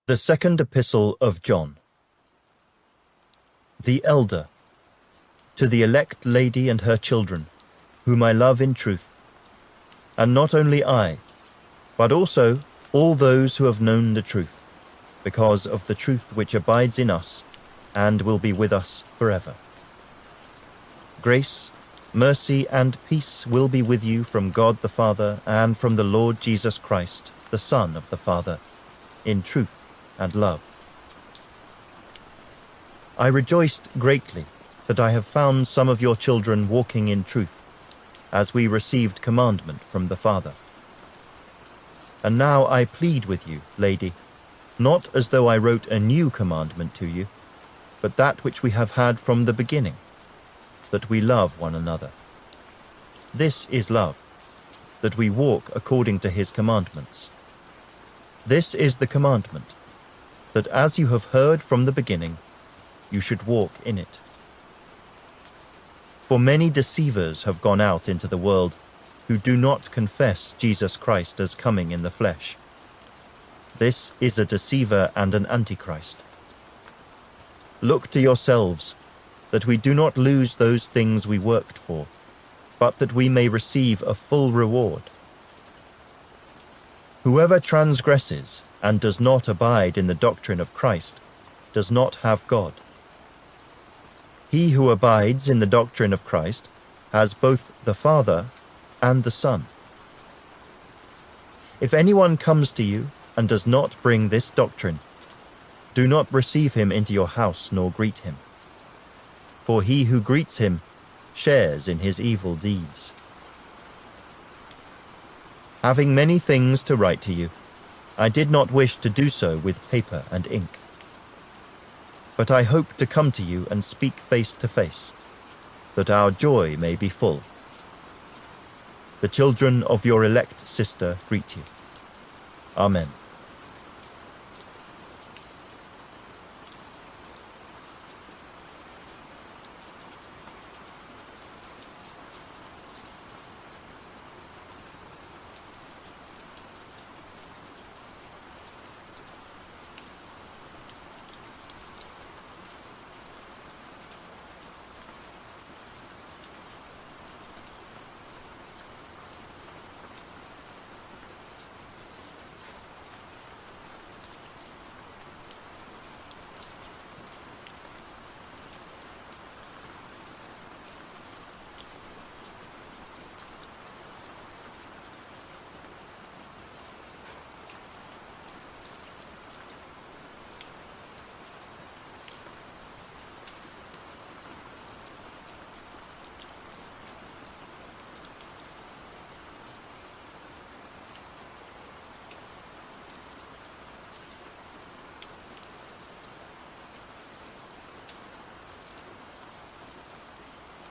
The Second Epistle of John. The Elder, to the elect lady and her children, whom I love in truth, and not only I, but also all those who have known the truth, because of the truth which abides in us and will be with us forever. Grace, mercy, and peace will be with you from God the Father and from the Lord Jesus Christ, the Son of the Father, in truth and love. I rejoiced greatly that I have found some of your children walking in truth, as we received commandment from the Father. And now I plead with you, lady, not as though I wrote a new commandment to you, but that which we have had from the beginning, that we love one another. This is love, that we walk according to his commandments. This is the commandment, that as you have heard from the beginning, you should walk in it. For many deceivers have gone out into the world who do not confess Jesus Christ as coming in the flesh. This is a deceiver and an antichrist. Look to yourselves, that we do not lose those things we worked for, but that we may receive a full reward. Whoever transgresses and does not abide in the doctrine of Christ does not have God. He who abides in the doctrine of Christ has both the Father and the Son. If anyone comes to you and does not bring this doctrine, do not receive him into your house nor greet him. For he who greets him shares in his evil deeds. Having many things to write to you, I did not wish to do so with paper and ink. But I hope to come to you and speak face to face, that our joy may be full. The children of your elect sister greet you. Amen.